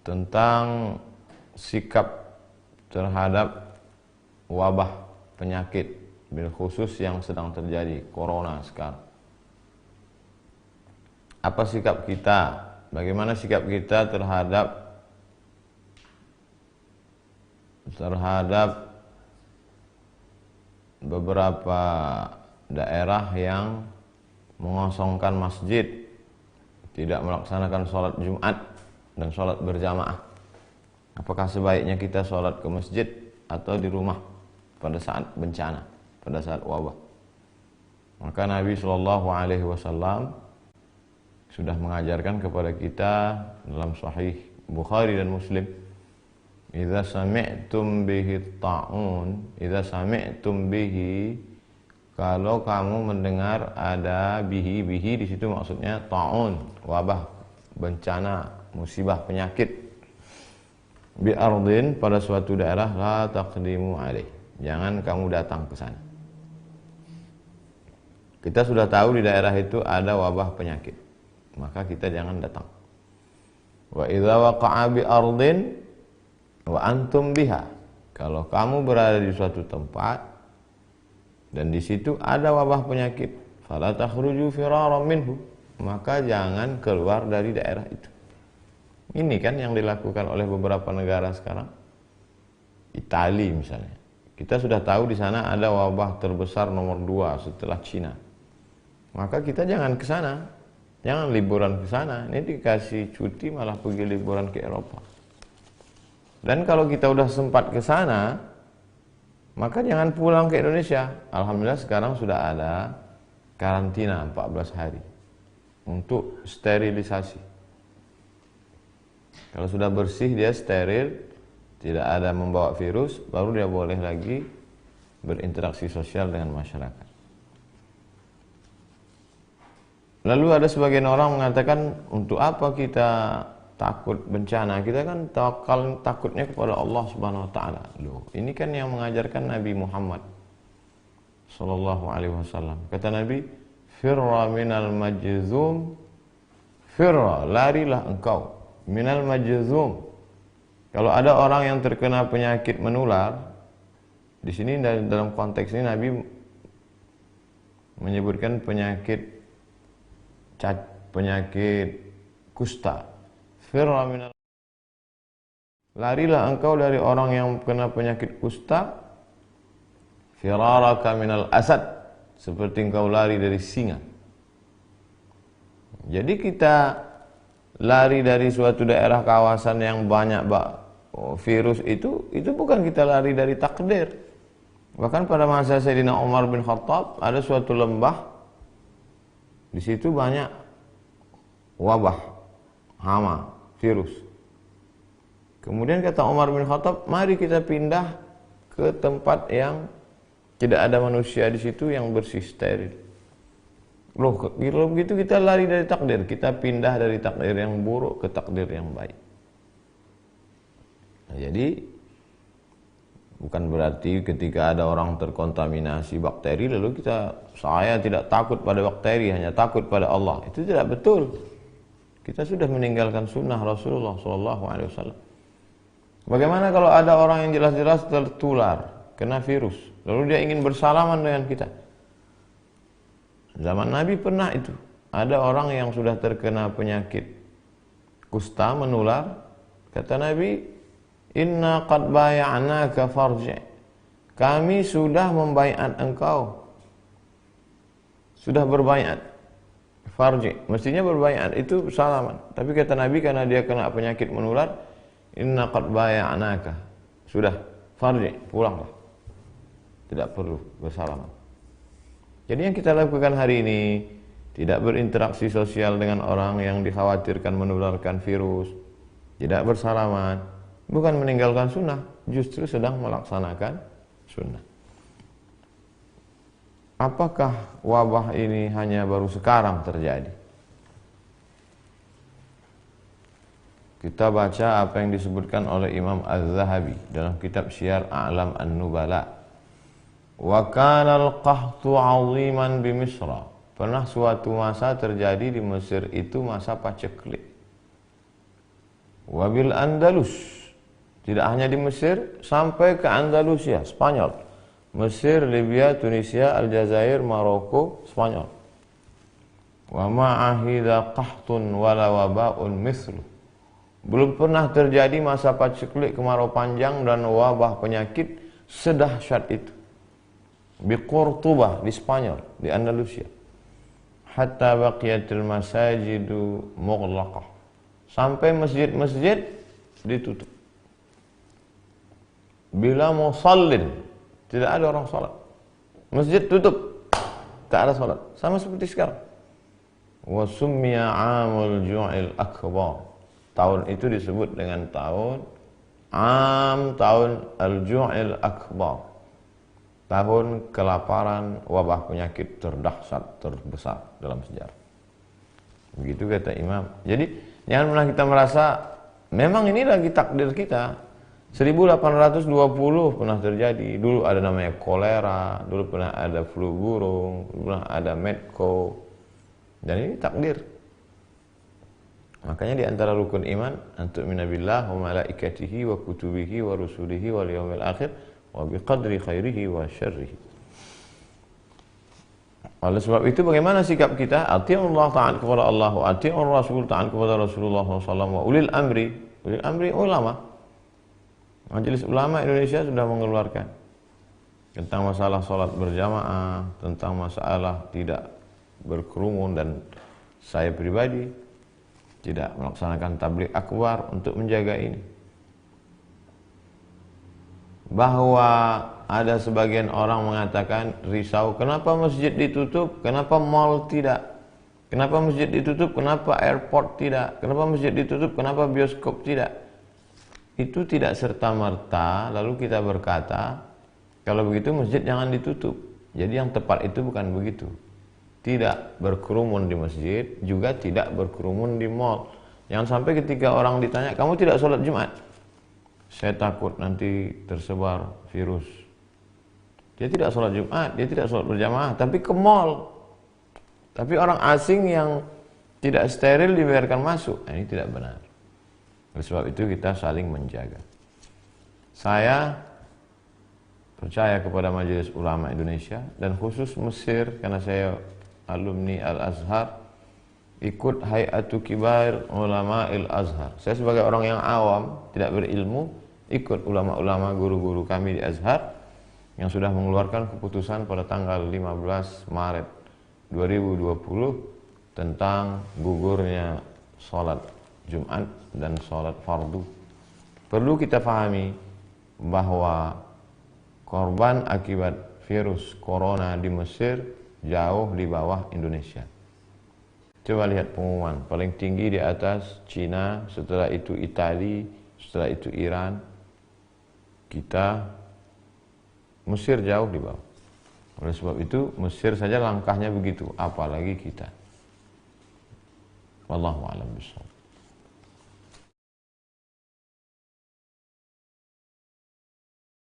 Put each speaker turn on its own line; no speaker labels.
tentang sikap terhadap wabah penyakit bil khusus yang sedang terjadi, corona sekarang. Apa sikap kita? Bagaimana sikap kita terhadap beberapa daerah yang mengosongkan masjid, tidak melaksanakan sholat Jumat dan sholat berjamaah? Apakah sebaiknya kita sholat ke masjid atau di rumah pada saat bencana, pada saat wabah? Maka Nabi SAW sudah mengajarkan kepada kita dalam Sahih Bukhari dan Muslim, idza sami'tum bihi ta'un, idza sami'tum bihi, kalau kamu mendengar ada bihi di situ maksudnya ta'un, wabah, bencana, musibah, penyakit, bi ardin, pada suatu daerah, la taqdimu alaih, jangan kamu datang ke sana. Kita sudah tahu di daerah itu ada wabah penyakit, maka kita jangan datang. Wa idza waqa'a bi ardin wa antum biha, kalau kamu berada di suatu tempat dan di situ ada wabah penyakit, fala takhruju firaran minhu, maka jangan keluar dari daerah itu. Ini kan yang dilakukan oleh beberapa negara sekarang. Italia misalnya, kita sudah tahu di sana ada wabah terbesar nomor 2 setelah Cina, maka kita jangan ke sana, jangan liburan ke sana. Ini dikasih cuti malah pergi liburan ke Eropa. Dan kalau kita udah sempat ke sana, maka jangan pulang ke Indonesia. Alhamdulillah sekarang sudah ada karantina 14 hari untuk sterilisasi. Kalau sudah bersih, dia steril, tidak ada membawa virus, baru dia boleh lagi berinteraksi sosial dengan masyarakat. Lalu ada sebagian orang mengatakan, untuk apa kita takut bencana? Kita kan takutnya kepada Allah Subhanahu wa taala. Loh, ini kan yang mengajarkan Nabi Muhammad sallallahu alaihi wasallam. Kata Nabi, firra minal majzum, firra, larilah engkau, minal majzum. Kalau ada orang yang terkena penyakit menular, di sini dalam konteks ini Nabi menyebutkan penyakit kusta. Firra minal, larilah engkau dari orang yang kena penyakit kusta, firaraka minal asad, seperti engkau lari dari singa. Jadi kita lari dari suatu daerah kawasan yang banyak virus itu bukan kita lari dari takdir. Bahkan pada masa Sayyidina Umar bin Khattab ada suatu lembah, di situ banyak wabah, hama, virus. Kemudian kata Umar bin Khattab, mari kita pindah ke tempat yang tidak ada manusia di situ, yang bersih, steril. Loh, kalau begitu kita lari dari takdir, kita pindah dari takdir yang buruk ke takdir yang baik. Nah, jadi bukan berarti ketika ada orang terkontaminasi bakteri lalu saya tidak takut pada bakteri, hanya takut pada Allah. Itu tidak betul. Kita sudah meninggalkan sunnah Rasulullah SAW. Bagaimana kalau ada orang yang jelas-jelas tertular, kena virus, lalu dia ingin bersalaman dengan kita? Zaman Nabi pernah itu. Ada orang yang sudah terkena penyakit kusta menular. Kata Nabi, inna qad bay'anaka farji'. Kami sudah membaiat engkau. Sudah berbaiat. Farji', mestinya berbaiat itu salaman. Tapi kata Nabi, karena dia kena penyakit menular, inna qad bay'anaka. Sudah, farji', pulanglah. Tidak perlu bersalaman. Jadi yang kita lakukan hari ini, tidak berinteraksi sosial dengan orang yang dikhawatirkan menularkan virus, tidak bersalaman, bukan meninggalkan sunnah, justru sedang melaksanakan sunnah. Apakah wabah ini hanya baru sekarang terjadi? Kita baca apa yang disebutkan oleh Imam Az-Zahabi dalam kitab Syiar A'lam An-Nubala. Wa kana al-qahtu 'aziman bi Misra. Pernah suatu masa terjadi di Mesir itu masa paceklik. Wabil Andalus, tidak hanya di Mesir, sampai ke Andalusia, Spanyol. Mesir, Libya, Tunisia, Aljazair, Maroko, Spanyol. Wa ma'ahidha qahtun wala waba'un mithlu. Belum pernah terjadi masa paceklik, kemarau panjang dan wabah penyakit sedahsyat itu. Bi Qurtubah di Spanyol, di Andalusia. Hatta baqiyatil masajidu mughlaqah. Sampai masjid-masjid ditutup. Bila musallin, tidak ada orang salat. Masjid tutup, tak ada salat. Sama seperti sekarang. Wa summiya 'amul ju'il akbar. Tahun itu disebut dengan tahun al-ju'il akbar. Tahun kelaparan, wabah penyakit terdahsyat, terbesar dalam sejarah. Begitu kata Imam. Jadi jangan pernah kita merasa memang ini lagi takdir kita. 1820 pernah terjadi. Dulu ada namanya kolera, dulu pernah ada flu burung, dulu pernah ada medco. Dan ini takdir. Makanya di antara rukun iman, antu'mina billah wa malaikatihi wa kutubihi wa rusulihi wal yawmil akhir wa biqadri khairihi wa syarrihi. Oleh sebab itu bagaimana sikap kita? Ati'ullah, ta'at kepada Allah, wa ati'ur Rasul, ta'at kepada Rasulullah SAW, wa ulil amri. Ulil amri ulama. Majelis Ulama Indonesia sudah mengeluarkan tentang masalah salat berjamaah, tentang masalah tidak berkerumun, dan saya pribadi tidak melaksanakan tabligh akbar untuk menjaga ini. Bahwa ada sebagian orang mengatakan risau, kenapa masjid ditutup, kenapa mall tidak, kenapa masjid ditutup, kenapa airport tidak, kenapa masjid ditutup, kenapa bioskop tidak. Itu tidak serta-merta lalu kita berkata kalau begitu masjid jangan ditutup. Jadi yang tepat itu bukan begitu. Tidak berkerumun di masjid, juga tidak berkerumun di mall. Jangan sampai ketika orang ditanya, kamu tidak sholat Jumat? Saya takut nanti tersebar virus. Dia tidak sholat Jumat, dia tidak sholat berjamaah, tapi ke mall. Tapi orang asing yang tidak steril dibiarkan masuk. Nah, ini tidak benar. Oleh sebab itu kita saling menjaga. Saya percaya kepada Majelis Ulama Indonesia dan khusus Mesir, karena saya alumni Al-Azhar, ikut Hay'atu Kibar Ulama Al-Azhar. Saya sebagai orang yang awam, tidak berilmu, ikut ulama-ulama guru-guru kami di Azhar yang sudah mengeluarkan keputusan pada tanggal 15 Maret 2020 tentang gugurnya sholat Jumat dan sholat fardu. Perlu kita pahami bahwa korban akibat virus corona di Mesir jauh di bawah Indonesia. Coba lihat pengumuman, paling tinggi di atas Cina, setelah itu Italia, setelah itu Iran. Kita Mesir jauh di bawah. Oleh sebab itu Mesir saja langkahnya begitu, apalagi kita. Wallahu a'lam bishawab.